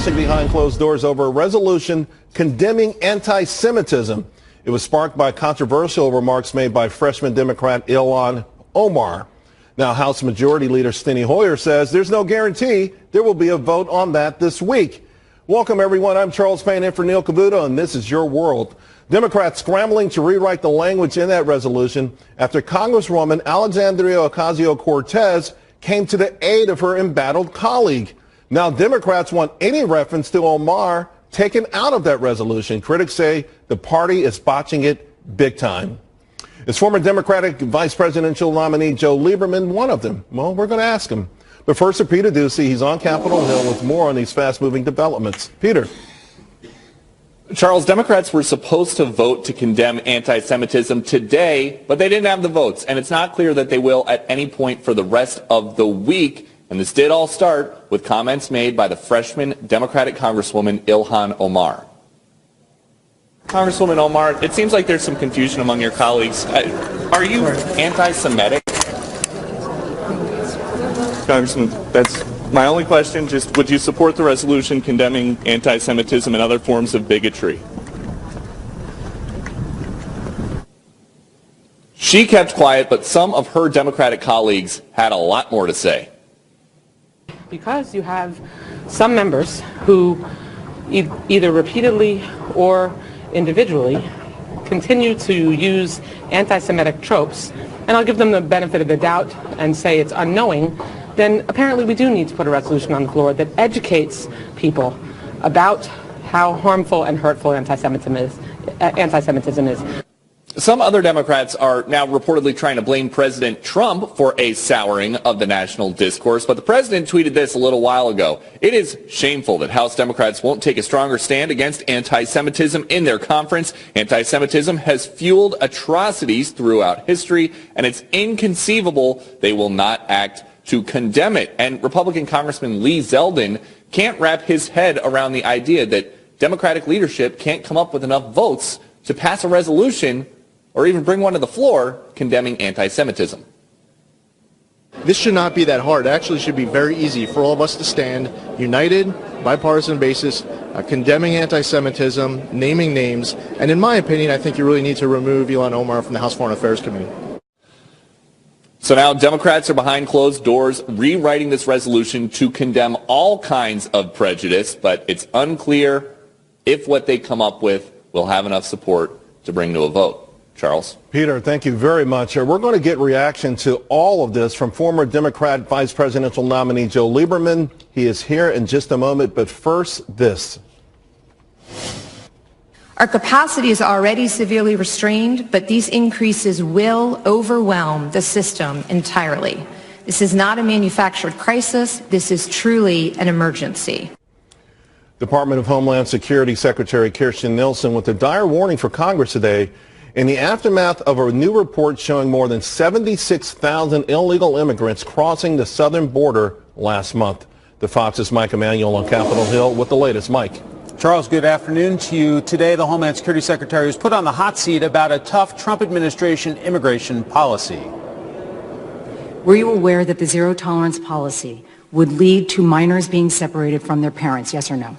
controversy behind closed doors over a resolution condemning anti-Semitism. It was sparked by controversial remarks made by freshman Democrat Ilhan Omar. Now, House Majority Leader Steny Hoyer says there's no guarantee there will be a vote on that this week. Welcome, everyone. I'm Charles Payne in for Neil Cavuto, and this is Your World. Democrats scrambling to rewrite the language in that resolution after Congresswoman Alexandria Ocasio-Cortez came to the aid of her embattled colleague. Now, Democrats want any reference to Omar taken out of that resolution. Critics say the party is botching it big time. Is former Democratic vice presidential nominee Joe Lieberman one of them? Well, we're going to ask him. But first, to Peter Doocy. He's on Capitol Hill with more on these fast-moving developments. Peter. Charles, Democrats were supposed to vote to condemn anti-Semitism today, but they didn't have the votes, and it's not clear that they will at any point for the rest of the week. And this did all start with comments made by the freshman Democratic Congresswoman Ilhan Omar. Congresswoman Omar, it seems like there's some confusion among your colleagues. Are you anti-Semitic? Congressman, that's my only question. Just would you support the resolution condemning anti-Semitism and other forms of bigotry? She kept quiet, but some of her Democratic colleagues had a lot more to say. Because you have some members who either repeatedly or individually continue to use anti-Semitic tropes, and I'll give them the benefit of the doubt and say it's unknowing, then apparently we do need to put a resolution on the floor that educates people about how harmful and hurtful anti-Semitism is. Some other Democrats are now reportedly trying to blame President Trump for a souring of the national discourse, but the president tweeted this a little while ago. It is shameful that House Democrats won't take a stronger stand against anti-Semitism in their conference. Anti-Semitism has fueled atrocities throughout history, and it's inconceivable they will not act to condemn it. And Republican Congressman Lee Zeldin can't wrap his head around the idea that Democratic leadership can't come up with enough votes to pass a resolution or even bring one to the floor condemning anti-Semitism. This should not be that hard. It actually should be very easy for all of us to stand united, bipartisan basis, condemning anti-Semitism, naming names, and in my opinion, I think you really need to remove Ilhan Omar from the House Foreign Affairs Committee. So now Democrats are behind closed doors rewriting this resolution to condemn all kinds of prejudice, but it's unclear if what they come up with will have enough support to bring to a vote. Charles. Peter, thank you very much. We're going to get reaction to all of this from former Democrat vice presidential nominee Joe Lieberman. He is here in just a moment, but first this. Our capacity is already severely restrained, but these increases will overwhelm the system entirely. This is not a manufactured crisis. This is truly an emergency. Department of Homeland Security Secretary Kirstjen Nielsen with a dire warning for Congress today in the aftermath of a new report showing more than 76,000 illegal immigrants crossing the southern border last month. The Fox's Mike Emanuel on Capitol Hill with the latest. Mike. Charles, good afternoon to you. Today, the Homeland Security Secretary was put on the hot seat about a tough Trump administration immigration policy. Were you aware that the zero tolerance policy would lead to minors being separated from their parents, yes or no?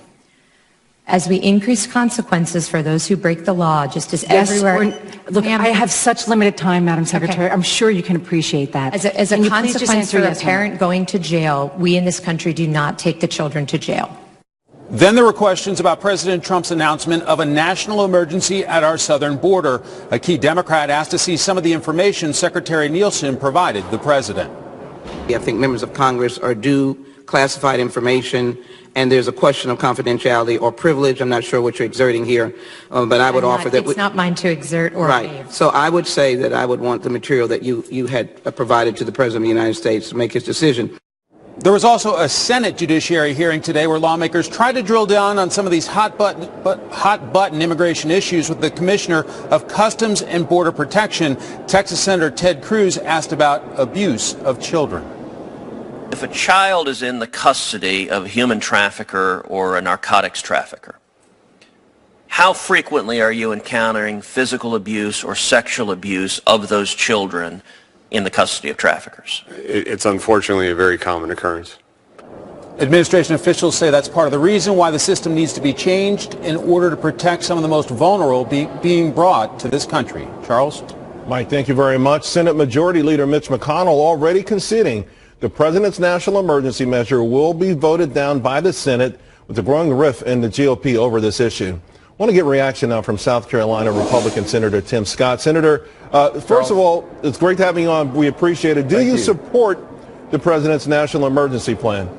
As we increase consequences for those who break the law, just as yes, everywhere. Look, I have such limited time, Madam Secretary. Okay. I'm sure you can appreciate that. As a consequence for a parent going to jail, we in this country do not take the children to jail. Then there were questions about President Trump's announcement of a national emergency at our southern border. A key Democrat asked to see some of the information Secretary Nielsen provided the president. I think members of Congress are due classified information, and there's a question of confidentiality or privilege. I'm not sure what you're exerting here, but I would offer that... It's not mine to exert or right. waive. So I would say that I would want the material that you had provided to the President of the United States to make his decision. There was also a Senate Judiciary hearing today where lawmakers tried to drill down on some of these hot button immigration issues with the Commissioner of Customs and Border Protection. Texas Senator Ted Cruz asked about abuse of children. If a child is in the custody of a human trafficker or a narcotics trafficker, how frequently are you encountering physical abuse or sexual abuse of those children in the custody of traffickers? It's unfortunately a very common occurrence. Administration officials say that's part of the reason why the system needs to be changed in order to protect some of the most vulnerable being brought to this country. Charles? Mike, thank you very much. Senate Majority Leader Mitch McConnell already conceding the president's national emergency measure will be voted down by the Senate, with a growing rift in the GOP over this issue. I want to get reaction now from South Carolina Republican Senator Tim Scott. Senator, first of all, it's great having you on. We appreciate it. Do you support the president's national emergency plan?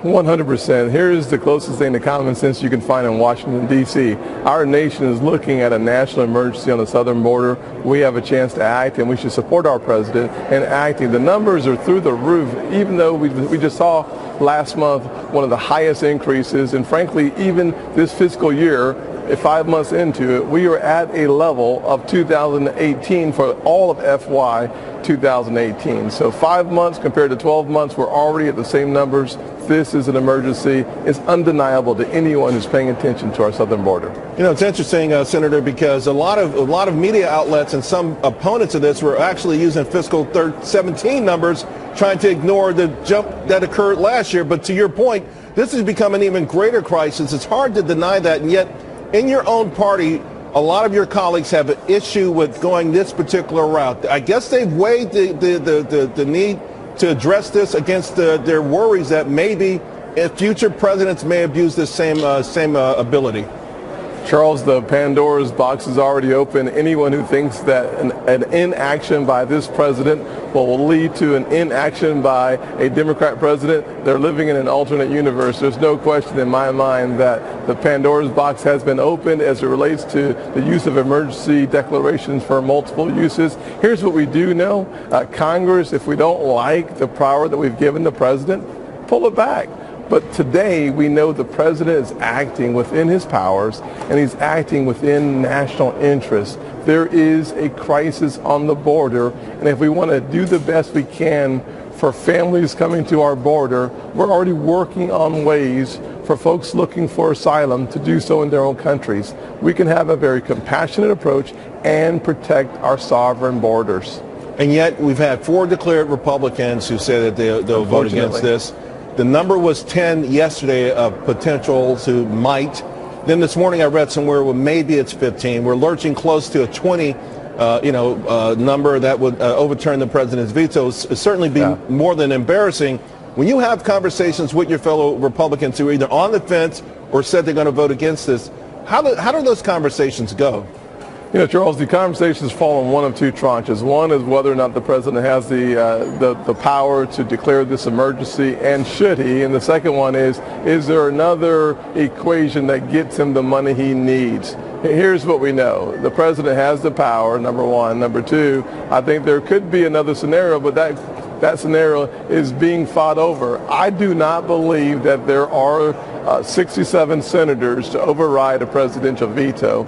100%. Here is the closest thing to common sense you can find in Washington, D.C. Our nation is looking at a national emergency on the southern border. We have a chance to act, and we should support our president in acting. The numbers are through the roof, even though we just saw last month one of the highest increases, and frankly, even this fiscal year, 5 months into it, we are at a level of 2018 for all of FY 2018. So 5 months compared to 12 months, we're already at the same numbers. This is an emergency. It's undeniable to anyone who's paying attention to our southern border. You know, it's interesting, Senator, because a lot of media outlets and some opponents of this were actually using fiscal 17 numbers, trying to ignore the jump that occurred last year. But to your point, this has become an even greater crisis. It's hard to deny that, and yet in your own party, a lot of your colleagues have an issue with going this particular route. I guess they've weighed the need to address this against their worries that maybe future presidents may abuse this same ability. Charles, the Pandora's box is already open. Anyone who thinks that an inaction by this president will lead to an inaction by a Democrat president, they're living in an alternate universe. There's no question in my mind that the Pandora's box has been opened as it relates to the use of emergency declarations for multiple uses. Here's what we do know. Congress, if we don't like the power that we've given the president, pull it back. But today we know the president is acting within his powers, and he's acting within national interest. There is a crisis on the border, and if we want to do the best we can for families coming to our border, we're already working on ways for folks looking for asylum to do so in their own countries. We can have a very compassionate approach and protect our sovereign borders. And yet we've had 4 declared Republicans who say that they'll vote against this. The number was 10 yesterday of potentials who might. Then this morning I read somewhere where maybe it's 15. We're lurching close to a 20 number that would overturn the president's veto. It'd certainly be more than embarrassing. When you have conversations with your fellow Republicans who are either on the fence or said they're going to vote against this, how do those conversations go? You know, Charles, the conversations fall in one of 2 tranches. One is whether or not the president has the power to declare this emergency, and should he? And the second one is there another equation that gets him the money he needs? Here's what we know. The president has the power, number one. Number two, I think there could be another scenario, but that scenario is being fought over. I do not believe that there are 67 senators to override a presidential veto.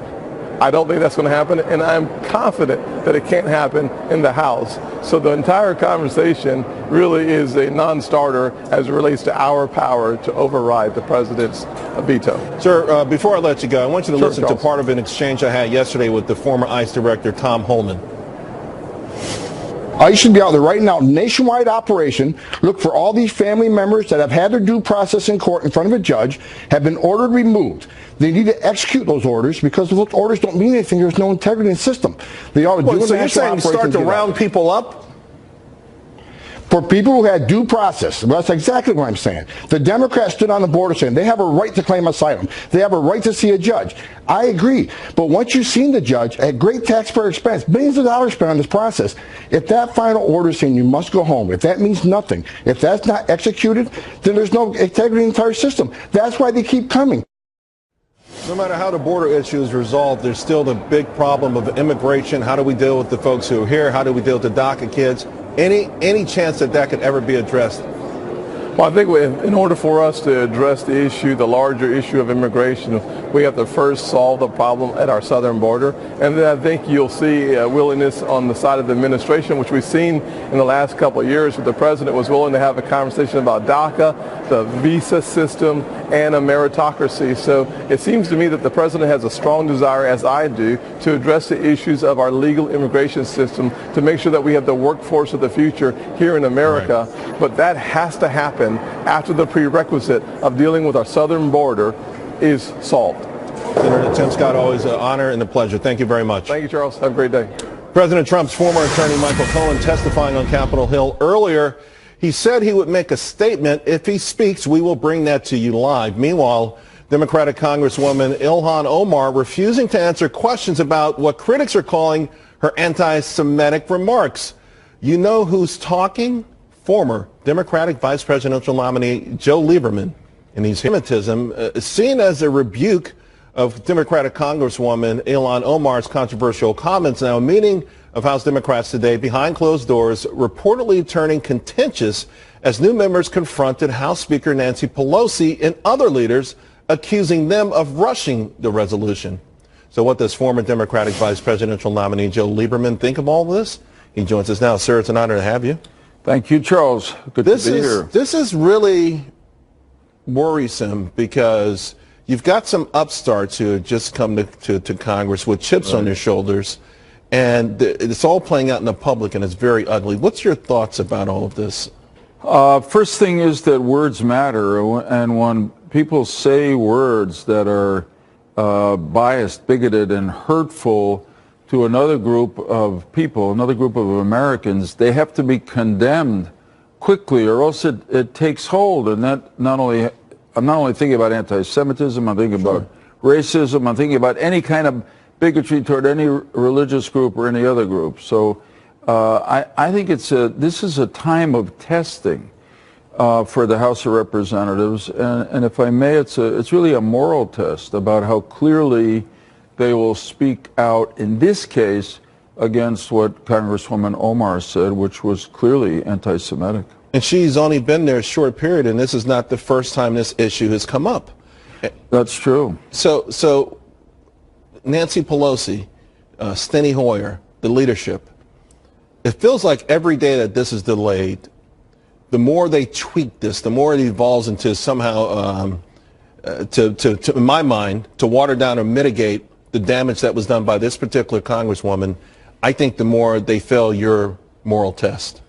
I don't think that's going to happen, and I'm confident that it can't happen in the House. So the entire conversation really is a non-starter as it relates to our power to override the president's veto. Sir, before I let you go, I want you to listen to part of an exchange I had yesterday with the former ICE director, Tom Holman. ICE should be out there right now, nationwide operation, look for all these family members that have had their due process in court in front of a judge, have been ordered removed. They need to execute those orders, because if those orders don't mean anything, there's no integrity in the system. They ought to do so you're saying start to round people up? For people who had due process, that's exactly what I'm saying. The Democrats stood on the border saying they have a right to claim asylum. They have a right to see a judge. I agree. But once you've seen the judge at great taxpayer expense, billions of dollars spent on this process, if that final order is saying you must go home, if that means nothing, if that's not executed, then there's no integrity in the entire system. That's why they keep coming. No matter how the border issue is resolved, there's still the big problem of immigration. How do we deal with the folks who are here? How do we deal with the DACA kids? Any chance that could ever be addressed? Well, I think in order for us to address the issue, the larger issue of immigration, we have to first solve the problem at our southern border. And then I think you'll see willingness on the side of the administration, which we've seen in the last couple of years, where the president was willing to have a conversation about DACA, the visa system, and a meritocracy. So it seems to me that the president has a strong desire, as I do, to address the issues of our legal immigration system, to make sure that we have the workforce of the future here in America. Right. But that has to happen happen after the prerequisite of dealing with our southern border is solved. Senator Tim Scott, always an honor and a pleasure. Thank you very much. Thank you, Charles. Have a great day. President Trump's former attorney Michael Cohen testifying on Capitol Hill earlier. He said he would make a statement. If he speaks, we will bring that to you live. Meanwhile, Democratic Congresswoman Ilhan Omar refusing to answer questions about what critics are calling her anti-Semitic remarks. You know who's talking? Former Democratic Vice Presidential nominee Joe Lieberman. And his anti-Semitism seen as a rebuke of Democratic Congresswoman Ilhan Omar's controversial comments. Now, a meeting of House Democrats today behind closed doors reportedly turning contentious as new members confronted House Speaker Nancy Pelosi and other leaders, accusing them of rushing the resolution. So what does former Democratic Vice Presidential nominee Joe Lieberman think of all this? He joins us now. Sir, it's an honor to have you. Thank you, Charles. Good to be here. This is really worrisome because you've got some upstarts who have just come to Congress with chips on their shoulders, and it's all playing out in the public, and it's very ugly. What's your thoughts about all of this? First thing is that words matter, and when people say words that are biased, bigoted, and hurtful to another group of people, another group of Americans, they have to be condemned quickly, or else it takes hold. And that I'm not only thinking about anti-Semitism, I'm thinking about racism, I'm thinking about any kind of bigotry toward any religious group or any other group. So I think this is a time of testing for the House of Representatives, and if I may, it's really a moral test about how clearly they will speak out, in this case, against what Congresswoman Omar said, which was clearly anti-Semitic. And she's only been there a short period, and this is not the first time this issue has come up. That's true. So Nancy Pelosi, Steny Hoyer, the leadership, it feels like every day that this is delayed, the more they tweak this, the more it evolves into somehow, in my mind, to water down or mitigate the damage that was done by this particular Congresswoman. I think the more they fail your moral test.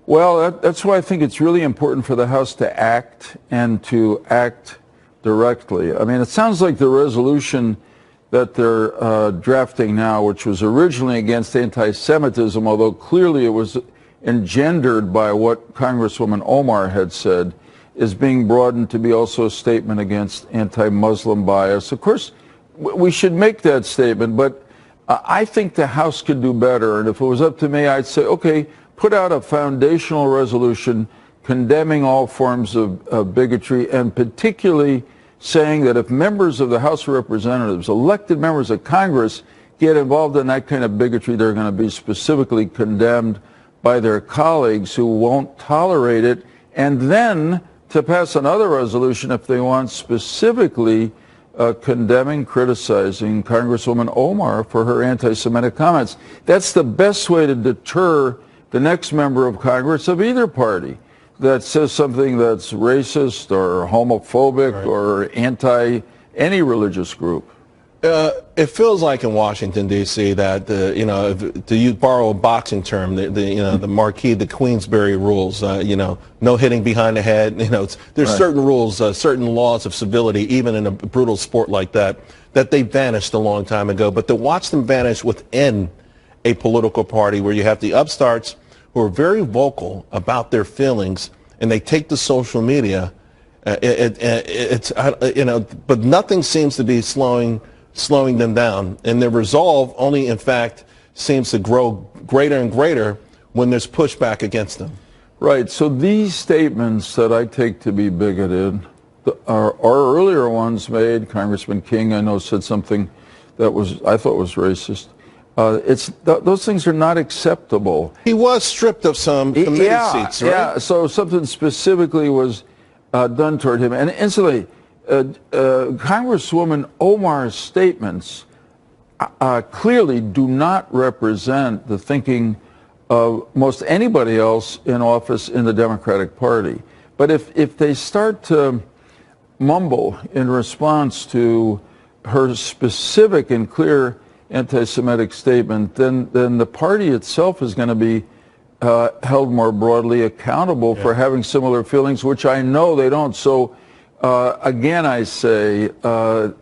Well, that's why I think it's really important for the House to act, and to act directly. I mean, it sounds like the resolution that they're drafting now, which was originally against anti-Semitism, although clearly it was engendered by what Congresswoman Omar had said, is being broadened to be also a statement against anti-Muslim bias. Of course, we should make that statement, but I think the House could do better. And if it was up to me, I'd say, okay, put out a foundational resolution condemning all forms of bigotry, and particularly saying that if members of the House of Representatives, elected members of Congress, get involved in that kind of bigotry, they're going to be specifically condemned by their colleagues who won't tolerate it, and then to pass another resolution if they want, specifically condemning, criticizing Congresswoman Omar for her anti-Semitic comments. That's the best way to deter the next member of Congress of either party that says something that's racist or homophobic or anti any religious group. It feels like in Washington, D.C. that, to borrow a boxing term, the Marquis de Queensberry rules, no hitting behind the head. There's certain rules, certain laws of civility, even in a brutal sport like that they vanished a long time ago. But to watch them vanish within a political party where you have the upstarts who are very vocal about their feelings, and they take to social media, but nothing seems to be slowing them down, and their resolve only, in fact, seems to grow greater and greater when there's pushback against them. Right. So these statements that I take to be bigoted are earlier ones made. Congressman King, I know, said something that I thought was racist. Those things are not acceptable. He was stripped of some committee seats, right? Yeah. So something specifically was done toward him, and incidentally, Congresswoman Omar's statements clearly do not represent the thinking of most anybody else in office in the Democratic Party. But if they start to mumble in response to her specific and clear anti-Semitic statement, then the party itself is going to be held more broadly accountable for having similar feelings, which I know they don't. So again, I say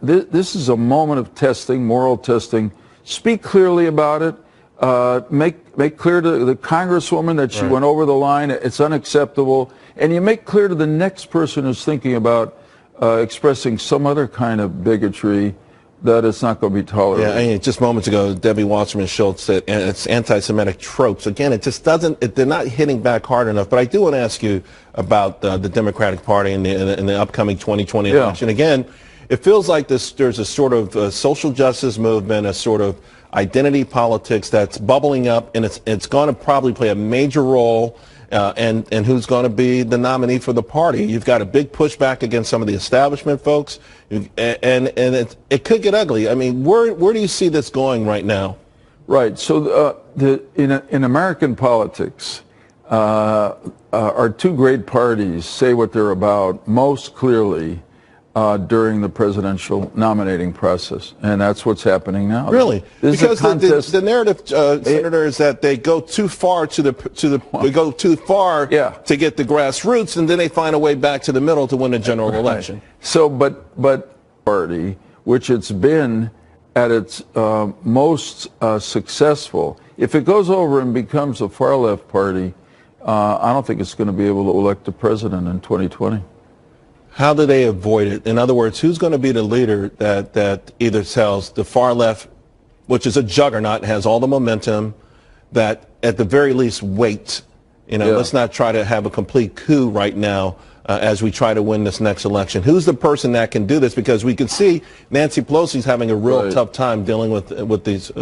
this is a moment of testing, moral testing. Speak clearly about it. Make clear to the Congresswoman that she went over the line. It's unacceptable. And you make clear to the next person who's thinking about expressing some other kind of bigotry that it's not going to be tolerated. Yeah, I mean, just moments ago, Debbie Wasserman Schultz said it's anti-Semitic tropes. Again, it just doesn't, they're not hitting back hard enough. But I do want to ask you about the Democratic Party in the upcoming 2020 election. Again, it feels like there's a sort of social justice movement, a sort of identity politics that's bubbling up, and it's going to probably play a major role and who's going to be the nominee for the party. You've got a big pushback against some of the establishment folks, and it could get ugly. I mean, where do you see this going right now? Right. So in American politics, our two great parties say what they're about most clearly during the presidential nominating process, and that's what's happening now. Really? Because the narrative, Senator, is that they go too far to get the grassroots, and then they find a way back to the middle to win the general election. So, but party, which it's been at its most successful, if it goes over and becomes a far left party, I don't think it's going to be able to elect a president in 2020. How do they avoid it? In other words, who's going to be the leader that either tells the far left, which is a juggernaut, has all the momentum, that at the very least wait? Let's not try to have a complete coup right now as we try to win this next election. Who's the person that can do this? Because we can see Nancy Pelosi's having a real tough time dealing with these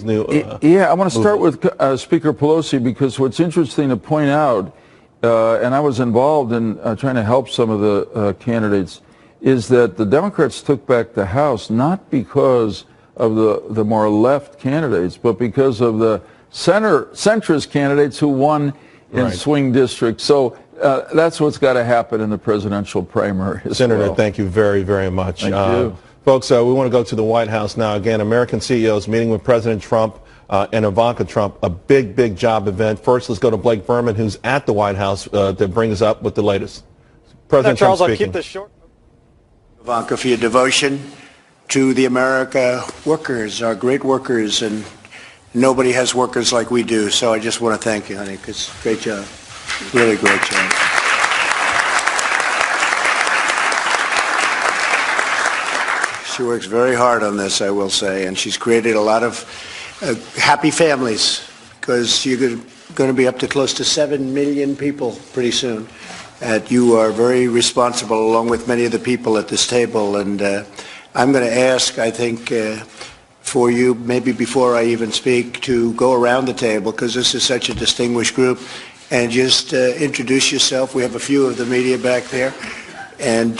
new. I want to start with Speaker Pelosi, because what's interesting to point out, and I was involved in trying to help some of the candidates, is that the Democrats took back the House not because of the more left candidates, but because of the centrist candidates who won in swing districts. So that's what's got to happen in the presidential primary. Senator, thank you very, very much. Thank you. Folks, we want to go to the White House now. Again, American CEOs meeting with President Trump and Ivanka Trump, a big, big job event. First, let's go to Blake Berman, who's at the White House, to bring us up with the latest. President Trump speaking. I'll keep this short. Ivanka, for your devotion to the America workers, our great workers, and nobody has workers like we do. So I just want to thank you, honey, because great job. Really great job. She works very hard on this, I will say, and she's created a lot of happy families, because you're going to be up to close to 7 million people pretty soon. You are very responsible, along with many of the people at this table, and I'm going to ask, I think, for you, maybe before I even speak, to go around the table, because this is such a distinguished group, and just introduce yourself. We have a few of the media back there, and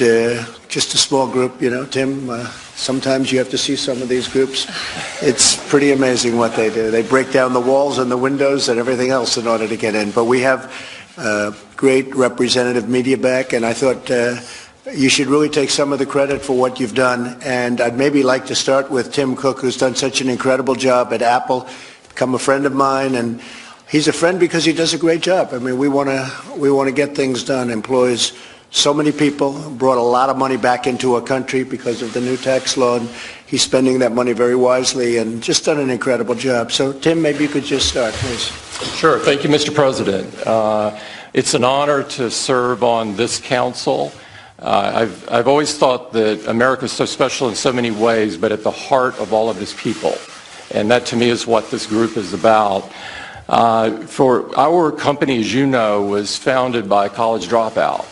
just a small group, Tim. Sometimes you have to see some of these groups. It's pretty amazing what they do. They break down the walls and the windows and everything else in order to get in. But we have great representative media back, and I thought you should really take some of the credit for what you've done. And I'd maybe like to start with Tim Cook, who's done such an incredible job at Apple, become a friend of mine, and he's a friend because he does a great job. I mean, we want to get things done. Employs so many people, brought a lot of money back into our country because of the new tax law, and he's spending that money very wisely and just done an incredible job. So, Tim, maybe you could just start, please. Sure. Thank you, Mr. President. It's an honor to serve on this council. I've always thought that America is so special in so many ways, but at the heart of all of its people. And that, to me, is what this group is about. For our company, as you know, was founded by a college dropout.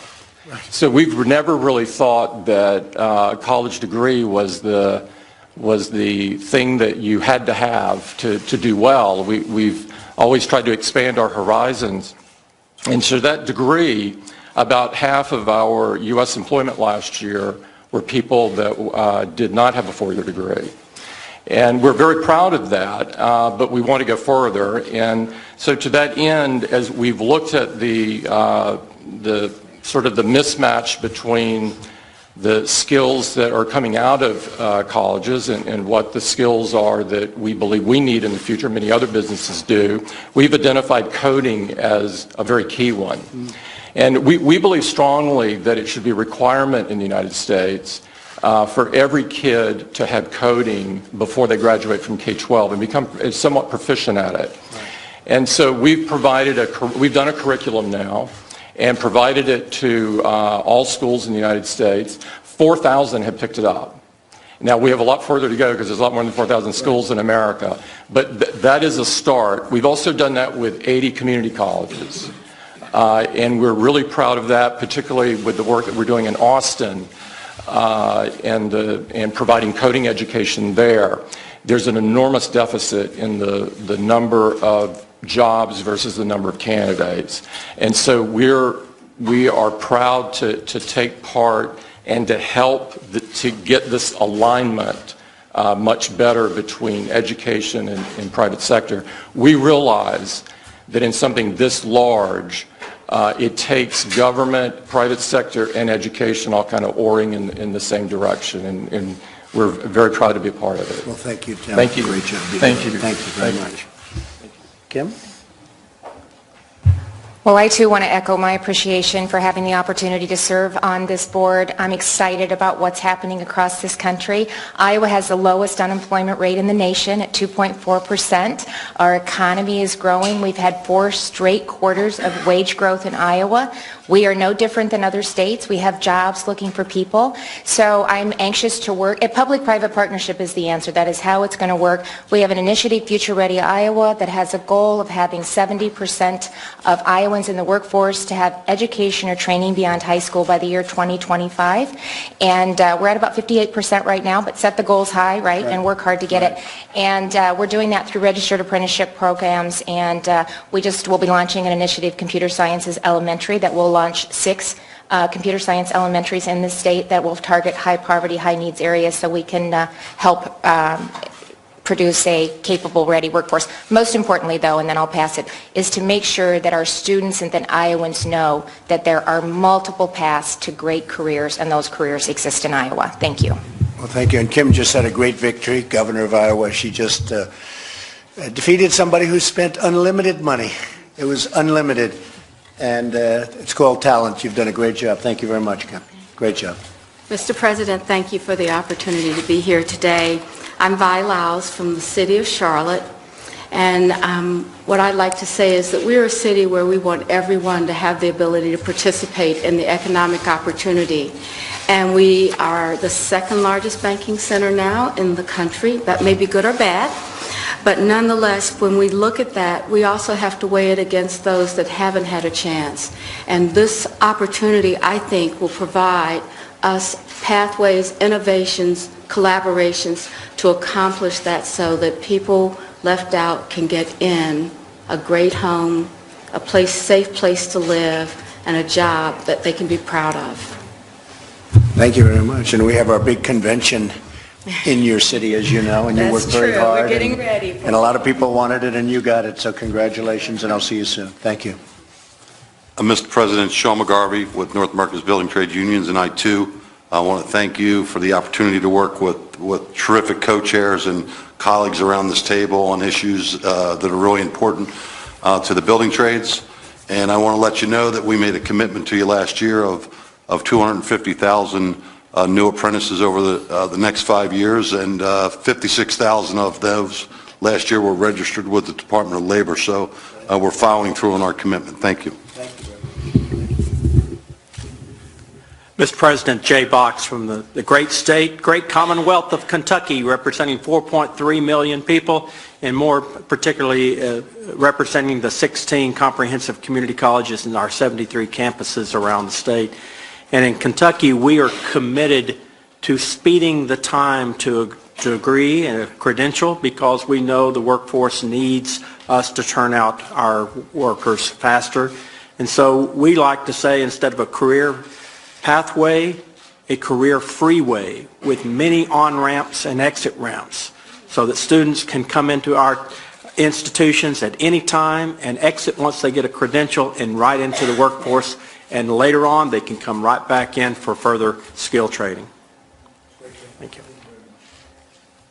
So we've never really thought that a college degree was the thing that you had to have to do well. We've always tried to expand our horizons. And so that degree, about half of our U.S. employment last year were people that did not have a four-year degree. And we're very proud of that, but we want to go further. And so to that end, as we've looked at the sort of the mismatch between the skills that are coming out of colleges and what the skills are that we believe we need in the future, many other businesses do, we've identified coding as a very key one. And we believe strongly that it should be a requirement in the United States for every kid to have coding before they graduate from K-12 and become somewhat proficient at it. Right. And so we've done a curriculum now and provided it to all schools in the United States. 4,000 have picked it up. Now, we have a lot further to go because there's a lot more than 4,000 schools in America. But that is a start. We've also done that with 80 community colleges. And we're really proud of that, particularly with the work that we're doing in Austin and providing coding education there. There's an enormous deficit in the number of jobs versus the number of candidates. And so we are proud to take part and to help to get this alignment much better between education and private sector. We realize that in something this large, it takes government, private sector, and education all kind of oaring in the same direction. And we're very proud to be a part of it. Well, thank you, Tim. Thank you. Great job. Thank you. Thank you very much. Kim? Well, I too want to echo my appreciation for having the opportunity to serve on this board. I'm excited about what's happening across this country. Iowa has the lowest unemployment rate in the nation at 2.4%. Our economy is growing. We've had 4 straight quarters of wage growth in Iowa. We are no different than other states. We have jobs looking for people. So I'm anxious to work. A public-private partnership is the answer. That is how it's going to work. We have an initiative, Future Ready Iowa, that has a goal of having 70% of Iowans in the workforce to have education or training beyond high school by the year 2025. And we're at about 58% right now, but set the goals high, right, and work hard to get it. And we're doing that through registered apprenticeship programs. And we'll be launching an initiative, Computer Sciences Elementary, that will launch 6 computer science elementaries in the state that will target high poverty, high needs areas so we can help produce a capable, ready workforce. Most importantly, though, and then I'll pass it, is to make sure that our students and then Iowans know that there are multiple paths to great careers, and those careers exist in Iowa. Thank you. Well, thank you. And Kim just had a great victory, governor of Iowa. She just defeated somebody who spent unlimited money. It was unlimited. And it's called talent. You've done a great job. Thank you very much, Kim. Great job. Mr. President, thank you for the opportunity to be here today. I'm Vi Laus from the city of Charlotte. And what I'd like to say is that we're a city where we want everyone to have the ability to participate in the economic opportunity. And we are the 2nd largest banking center now in the country. That may be good or bad. But nonetheless, when we look at that, we also have to weigh it against those that haven't had a chance. And this opportunity, I think, will provide us pathways, innovations, collaborations to accomplish that so that people left out can get in a great home, a safe place to live, and a job that they can be proud of. Thank you very much. And we have our big convention in your city, as you know, and you worked very hard. We're getting ready. And a lot of people wanted it, and you got it. So congratulations, and I'll see you soon. Thank you. Mr. President, Sean McGarvey with North America's Building Trade Unions, and I too want to thank you for the opportunity to work with terrific co-chairs and colleagues around this table on issues that are really important to the building trades. And I want to let you know that we made a commitment to you last year of 250,000 new apprentices over the next 5 years, and 56,000 of those last year were registered with the Department of Labor. So we're following through on our commitment. Thank you. Mr. President, Jay Box from the great state, great Commonwealth of Kentucky, representing 4.3 million people, and more particularly representing the 16 comprehensive community colleges in our 73 campuses around the state. And in Kentucky, we are committed to speeding the time to a degree and a credential, because we know the workforce needs us to turn out our workers faster. And so we like to say, instead of a career pathway, a career freeway with many on-ramps and exit ramps, so that students can come into our institutions at any time and exit once they get a credential and right into the workforce and later on they can come right back in for further skill training. Thank you.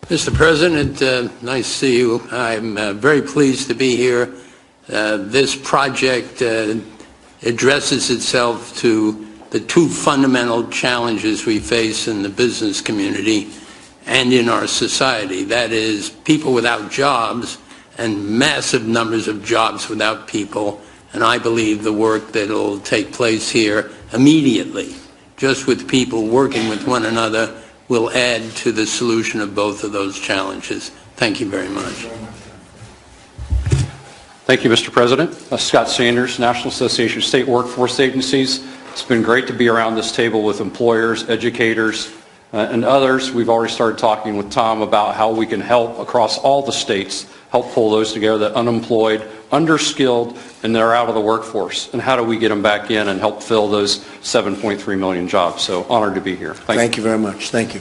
Mr. President, nice to see you. I'm very pleased to be here. This project addresses itself to the two fundamental challenges we face in the business community and in our society. That is, people without jobs and massive numbers of jobs without people. And I believe the work that will take place here immediately, just with people working with one another, will add to the solution of both of those challenges. Thank you very much. Thank you, Mr. President. Scott Sanders, National Association of State Workforce Agencies. It's been great to be around this table with employers, educators, and others. We've already started talking with Tom about how we can help across all the states, help pull those together, that unemployed, underskilled, and they're out of the workforce. And how do we get them back in and help fill those 7.3 million jobs? So honored to be here. Thank you very much. Thank you.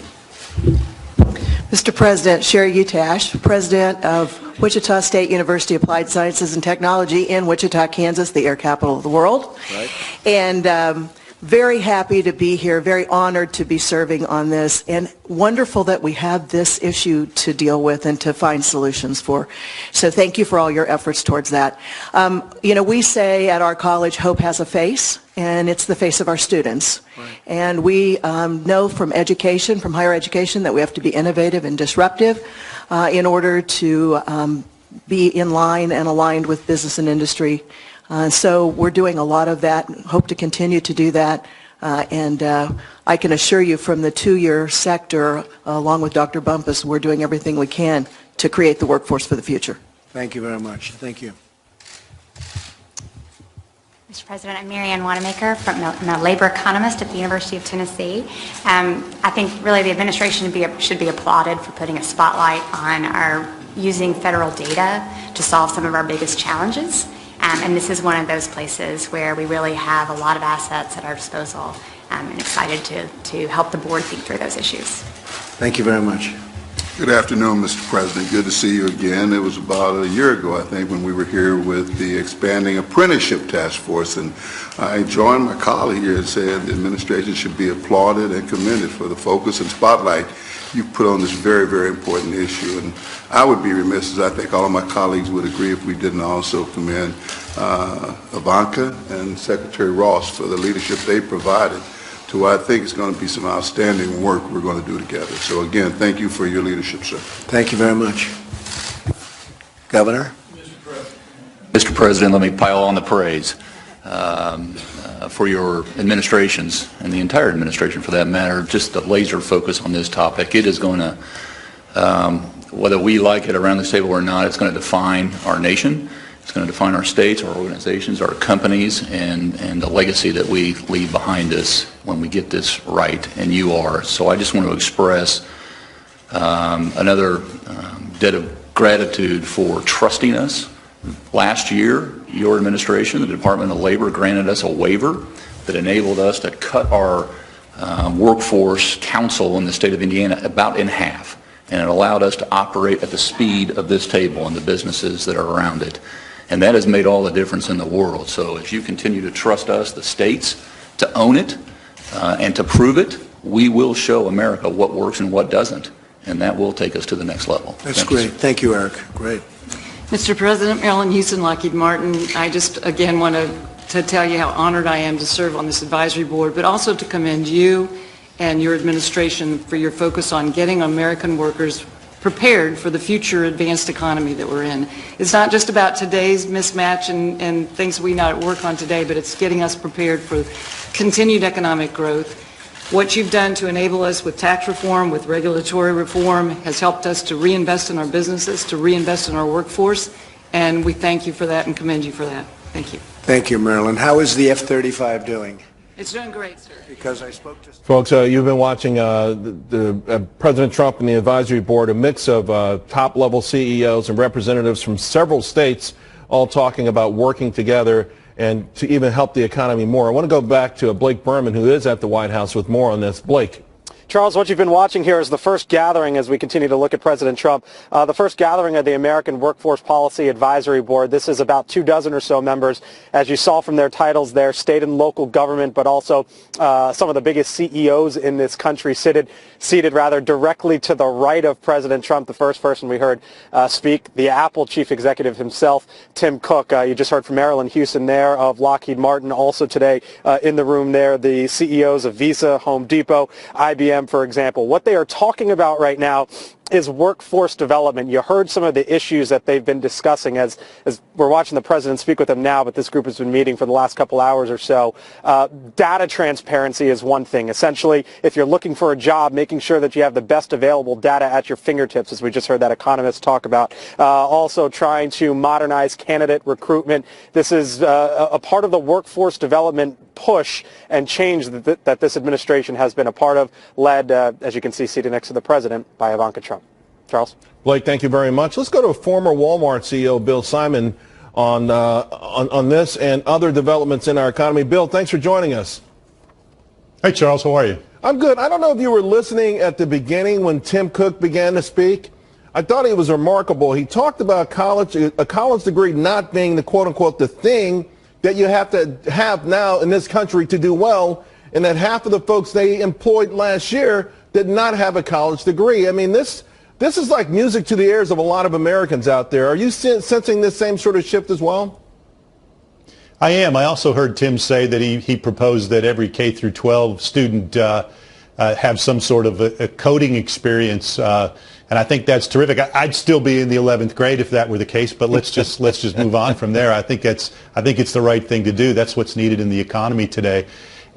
Mr. President, Sherry Utash, President of Wichita State University Applied Sciences and Technology in Wichita, Kansas, the air capital of the world. Right. And very happy to be here, very honored to be serving on this, and wonderful that we have this issue to deal with and to find solutions for. So thank you for all your efforts towards that. You know, we say at our college, hope has a face, and it's the face of our students. Right. And we know from education, from higher education, that we have to be innovative and disruptive in order to be in line and aligned with business and industry. So we're doing a lot of that, hope to continue to do that, and I can assure you from the two-year sector, along with Dr. Bumpus, we're doing everything we can to create the workforce for the future. Thank you very much. Thank you. Mr. President, I'm Marianne Wanamaker, I'm a labor economist at the University of Tennessee. I think really the administration should be applauded for putting a spotlight on our using federal data to solve some of our biggest challenges. And this is one of those places where we really have a lot of assets at our disposal, and excited to help the board think through those issues. Thank you very much. Good afternoon, Mr. President. Good to see you again. It was about a year ago, I think, when we were here with the Expanding Apprenticeship Task Force, and I joined my colleague here and said the administration should be applauded and commended for the focus and spotlight you put on this very, very important issue. And I would be remiss, as I think all of my colleagues would agree, if we didn't also commend Ivanka and Secretary Ross for the leadership they provided to what I think is going to be some outstanding work we're going to do together. So again, thank you for your leadership, sir. Thank you very much. Governor? Mr. President, let me pile on the praise for your administrations, and the entire administration for that matter, just the laser focus on this topic. It is going to, whether we like it around this table or not, it's going to define our nation. It's going to define our states, our organizations, our companies, and the legacy that we leave behind us when we get this right, and you are. So I just want to express another debt of gratitude for trusting us. Last year, your administration, the Department of Labor, granted us a waiver that enabled us to cut our workforce council in the state of Indiana about in half, and it allowed us to operate at the speed of this table and the businesses that are around it. And that has made all the difference in the world. So as you continue to trust us, the states, to own it and to prove it, we will show America what works and what doesn't. And that will take us to the next level. That's great. Thank you, Eric. Great. Mr. President, Marilyn Houston, Lockheed Martin, I just again want to tell you how honored I am to serve on this advisory board, but also to commend you and your administration for your focus on getting American workers prepared for the future advanced economy that we're in. It's not just about today's mismatch and things we not work on today, but it's getting us prepared for continued economic growth. What you've done to enable us with tax reform, with regulatory reform, has helped us to reinvest in our businesses, to reinvest in our workforce, and we thank you for that and commend you for that. Thank you. Thank you, Marilyn. How is the F-35 doing? It's doing great, sir. Because I spoke to... Folks, you've been watching President Trump and the advisory board, a mix of top-level CEOs and representatives from several states all talking about working together and to even help the economy more. I want to go back to Blake Berman, who is at the White House, with more on this. Blake. Charles, what you've been watching here is the first gathering, as we continue to look at President Trump, the first gathering of the American Workforce Policy Advisory Board. This is about 24 or so members, as you saw from their titles there, state and local government, but also some of the biggest CEOs in this country seated directly to the right of President Trump. The first person we heard speak, the Apple chief executive himself, Tim Cook. You just heard from Marilyn Houston there of Lockheed Martin. Also today in the room there, the CEOs of Visa, Home Depot, IBM, for example. What they are talking about right now is workforce development. You heard some of the issues that they've been discussing as we're watching the president speak with them now, but this group has been meeting for the last couple hours or so. Data transparency is one thing. Essentially, if you're looking for a job, making sure that you have the best available data at your fingertips, as we just heard that economist talk about. Also trying to modernize candidate recruitment. This is a part of the workforce development push and change that this administration has been a part of, led, as you can see, seated next to the president, by Ivanka Trump. Charles? Blake, thank you very much. Let's go to former Walmart CEO Bill Simon on this and other developments in our economy. Bill, thanks for joining us. Hey, Charles, how are you? I'm good. I don't know if you were listening at the beginning when Tim Cook began to speak. I thought he was remarkable. He talked about a college degree not being the quote-unquote the thing that you have to have now in this country to do well, and that half of the folks they employed last year did not have a college degree. I mean, this is like music to the ears of a lot of Americans out there. Are you sensing this same sort of shift as well? I am. I also heard Tim say that he proposed that every K through 12 student have some sort of a coding experience, and I think that's terrific. I'd still be in the 11th grade if that were the case, but let's just move on from there. I think it's the right thing to do. That's what's needed in the economy today,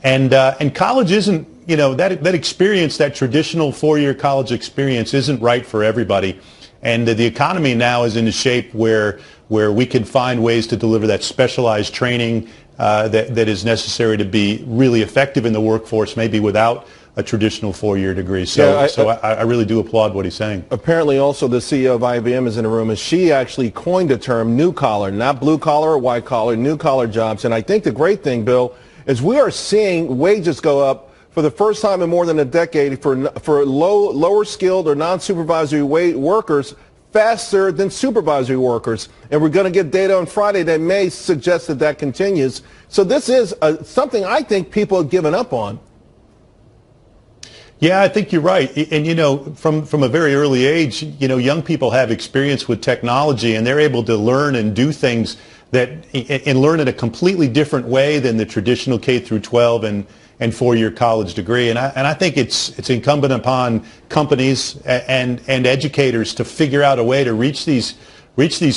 and college isn't. You know, that experience, that traditional four-year college experience isn't right for everybody. And the economy now is in a shape where we can find ways to deliver that specialized training that is necessary to be really effective in the workforce, maybe without a traditional four-year degree. So, I really do applaud what he's saying. Apparently also the CEO of IBM is in the room, and she actually coined the term new collar, not blue collar or white collar, new collar jobs. And I think the great thing, Bill, is we are seeing wages go up for the first time in more than a decade for lower skilled or non-supervisory workers faster than supervisory workers. And we're going to get data on Friday that may suggest that continues. So this is something I think people have given up on. Yeah, I think you're right. And, you know, from a very early age, you know, young people have experience with technology, and they're able to learn and do things and learn in a completely different way than the traditional K through 12 and four-year college degree. And I think it's incumbent upon companies and educators to figure out a way to reach these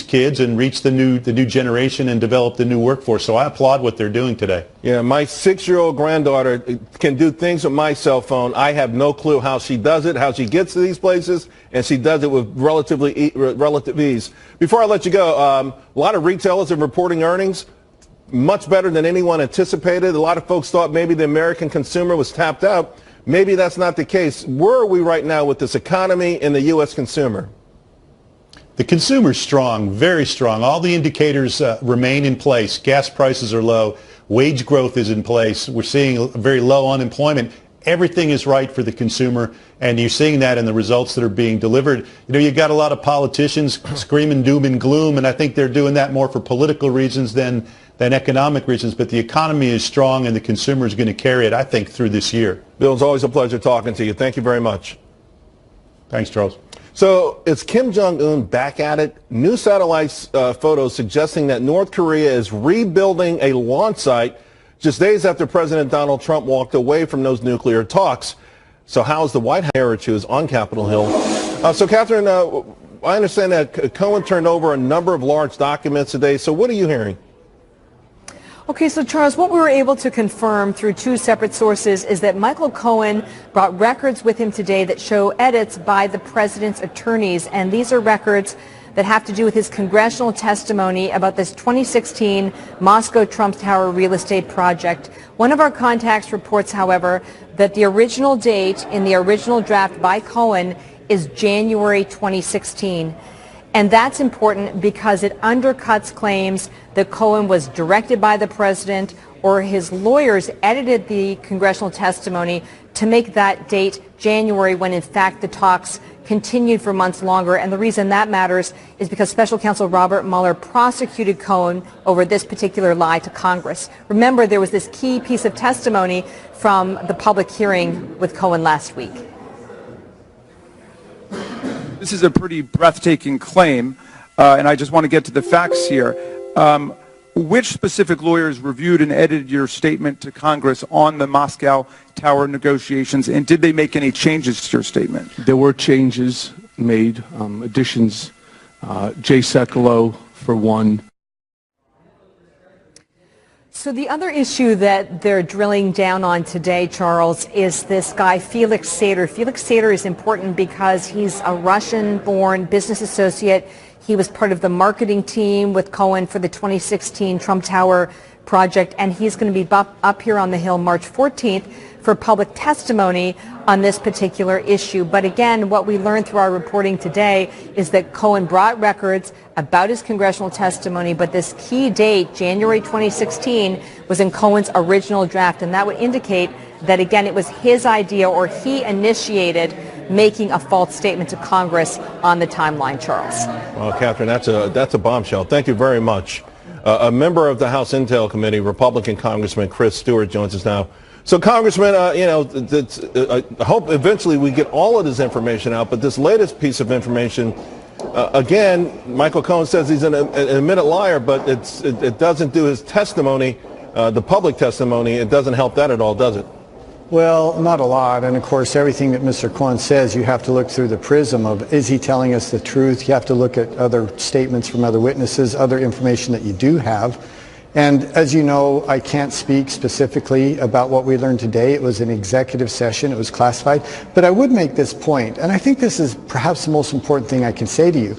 kids and reach the new generation and develop the new workforce. So I applaud what they're doing today. Yeah, my 6-year-old granddaughter can do things with my cell phone. I have no clue how she does it, how she gets to these places, and she does it with relative ease. Before I let you go, a lot of retailers are reporting earnings much better than anyone anticipated. A lot of folks thought maybe the American consumer was tapped out. Maybe that's not the case. Where are we right now with this economy and the U.S. consumer? The consumer's strong, very strong. All the indicators remain in place. Gas prices are low. Wage growth is in place. We're seeing very low unemployment. Everything is right for the consumer, and you're seeing that in the results that are being delivered. You know, you've got a lot of politicians screaming doom and gloom, and I think they're doing that more for political reasons than economic reasons, but the economy is strong and the consumer is going to carry it, I think, through this year. Bill, it's always a pleasure talking to you. Thank you very much. Thanks, Charles. So is Kim Jong-un back at it? New satellite photos suggesting that North Korea is rebuilding a launch site just days after President Donald Trump walked away from those nuclear talks. So how is the White House is on Capitol Hill? So, Catherine, I understand that Cohen turned over a number of large documents today. So what are you hearing? Okay, so Charles, what we were able to confirm through two separate sources is that Michael Cohen brought records with him today that show edits by the president's attorneys, and these are records that have to do with his congressional testimony about this 2016 Moscow Trump Tower real estate project. One of our contacts reports, however, that the original date in the original draft by Cohen is January 2016. And that's important because it undercuts claims that Cohen was directed by the president or his lawyers edited the congressional testimony to make that date January, when in fact the talks continued for months longer. And the reason that matters is because Special Counsel Robert Mueller prosecuted Cohen over this particular lie to Congress. Remember, there was this key piece of testimony from the public hearing with Cohen last week. This is a pretty breathtaking claim, and I just want to get to the facts here. Which specific lawyers reviewed and edited your statement to Congress on the Moscow Tower negotiations, and did they make any changes to your statement? There were changes made, additions. Jay Sekulow, for one. So the other issue that they're drilling down on today, Charles, is this guy Felix Sater. Felix Sater is important because he's a Russian-born business associate. He was part of the marketing team with Cohen for the 2016 Trump Tower project, and he's going to be up here on the Hill March 14th for public testimony on this particular issue. But again, what we learned through our reporting today is that Cohen brought records about his congressional testimony, but this key date, January 2016, was in Cohen's original draft, and that would indicate that, again, it was his idea, or he initiated making a false statement to Congress on the timeline, Charles. Well, Catherine, that's a bombshell. Thank you very much. A member of the House Intel Committee, Republican Congressman Chris Stewart, joins us now. So, Congressman, I hope eventually we get all of this information out, but this latest piece of information, again, Michael Cohen says he's an admitted liar, but it doesn't do his testimony, the public testimony, it doesn't help that at all, does it? Well, not a lot. And of course, everything that Mr. Cohen says, you have to look through the prism of, is he telling us the truth? You have to look at other statements from other witnesses, other information that you do have. And as you know, I can't speak specifically about what we learned today. It was an executive session. It was classified. But I would make this point, and I think this is perhaps the most important thing I can say to you.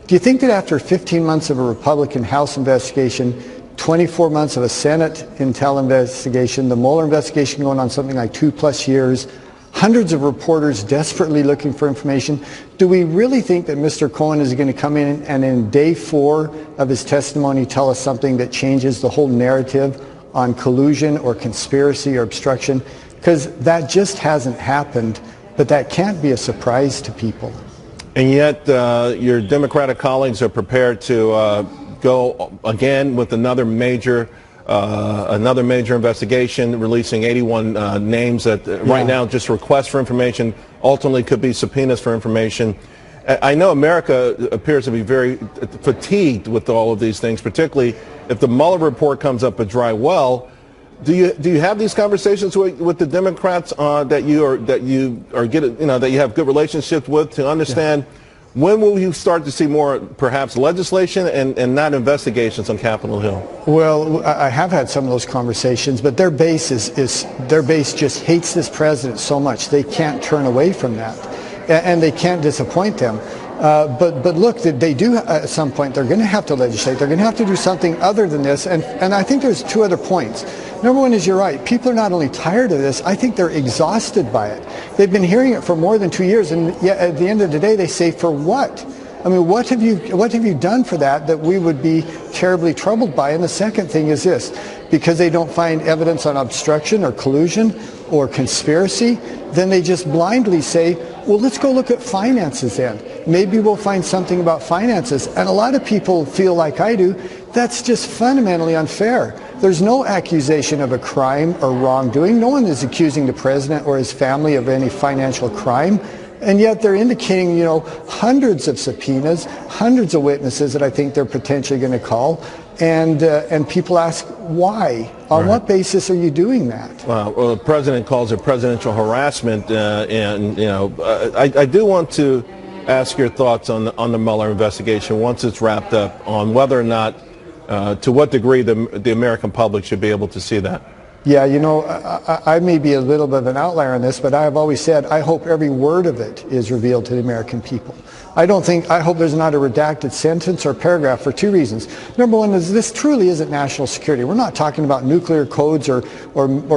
Do you think that after 15 months of a Republican House investigation, 24 months of a Senate Intel investigation, the Mueller investigation going on something like 2+ years, hundreds of reporters desperately looking for information, do we really think that Mr. Cohen is going to come in and in day 4 of his testimony tell us something that changes the whole narrative on collusion or conspiracy or obstruction? Because that just hasn't happened, but that can't be a surprise to people. And yet your Democratic colleagues are prepared to go again with another major investigation, releasing 81 names that right now just requests for information, ultimately could be subpoenas for information. I know America appears to be very fatigued with all of these things, particularly if the Mueller report comes up a dry well. Do you have these conversations with the Democrats that you have good relationships with to understand? Yeah. When will you start to see more, perhaps, legislation and not investigations on Capitol Hill? Well, I have had some of those conversations, but their base their base just hates this president so much they can't turn away from that, and they can't disappoint them. But look, they do at some point. They're going to have to legislate. They're going to have to do something other than this. And I think there's 2 other points. Number one is, you're right. People are not only tired of this, I think they're exhausted by it. They've been hearing it for more than 2 years, and yet at the end of the day, they say, for what? I mean, what have you done for that we would be terribly troubled by? And the second thing is this: because they don't find evidence on obstruction or collusion or conspiracy, then they just blindly say, well, let's go look at finances then. Maybe we'll find something about finances. And a lot of people feel like I do, that's just fundamentally unfair. There's no accusation of a crime or wrongdoing. No one is accusing the president or his family of any financial crime. And yet they're indicating, hundreds of subpoenas, hundreds of witnesses that I think they're potentially going to call. And people ask, why? On what basis are you doing that? Well, the president calls it presidential harassment. I do want to ask your thoughts on the Mueller investigation once it's wrapped up, on whether or not, to what degree the American public should be able to see that. Yeah, I may be a little bit of an outlier on this, but I have always said I hope every word of it is revealed to the American people. I hope there's not a redacted sentence or paragraph for 2 reasons. Number one is this truly isn't national security. We're not talking about nuclear codes or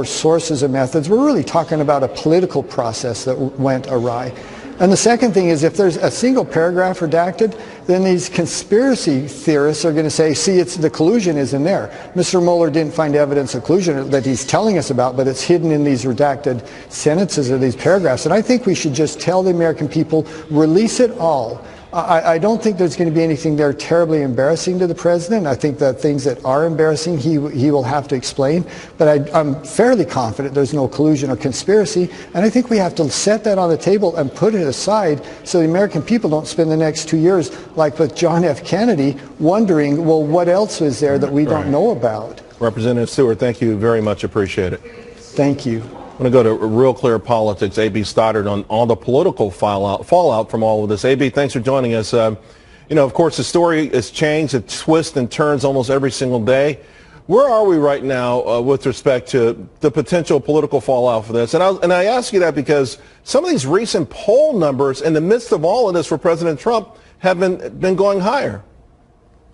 sources or methods. We're really talking about a political process that went awry. And the second thing is, if there's a single paragraph redacted, then these conspiracy theorists are going to say, see, the collusion is in there. Mr. Mueller didn't find evidence of collusion that he's telling us about, but it's hidden in these redacted sentences or these paragraphs. And I think we should just tell the American people, release it all. I don't think there's going to be anything there terribly embarrassing to the president. I think that things that are embarrassing, he will have to explain. But I'm fairly confident there's no collusion or conspiracy. And I think we have to set that on the table and put it aside so the American people don't spend the next 2 years, like with John F. Kennedy, wondering, well, what else is there that we don't know about? Representative Stewart, thank you very much. Appreciate it. Thank you. I'm going to go to Real Clear Politics. A.B. Stoddard on all the political fallout from all of this. A.B., thanks for joining us. You know, of course, the story has changed. It twists and turns almost every single day. Where are we right now with respect to the potential political fallout for this? And I ask you that because some of these recent poll numbers in the midst of all of this for President Trump have been going higher.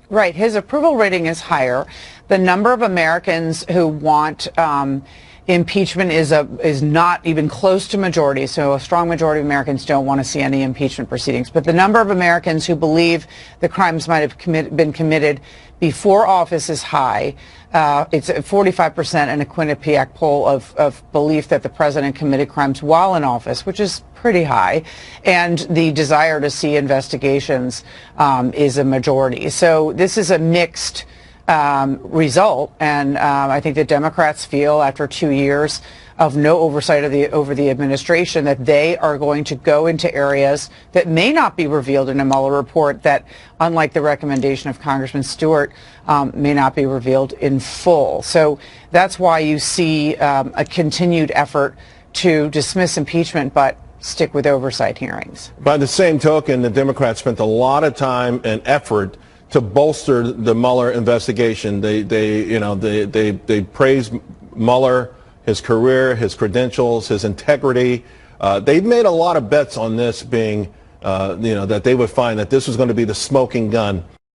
Right. His approval rating is higher. The number of Americans who want impeachment is not even close to majority, so a strong majority of Americans don't want to see any impeachment proceedings. But the number of Americans who believe the crimes might have been committed before office is high. It's 45% in a Quinnipiac poll of belief that the president committed crimes while in office, which is pretty high, and the desire to see investigations is a majority. So this is a mixed result, and I think the Democrats feel after 2 years of no oversight over the administration that they are going to go into areas that may not be revealed in a Mueller report that, unlike the recommendation of Congressman Stewart, may not be revealed in full. So that's why you see a continued effort to dismiss impeachment but stick with oversight hearings. By the same token, the Democrats spent a lot of time and effort to bolster the Mueller investigation. They praised Mueller, his career, his credentials, his integrity. They've made a lot of bets on this being, that they would find that this was going to be the smoking gun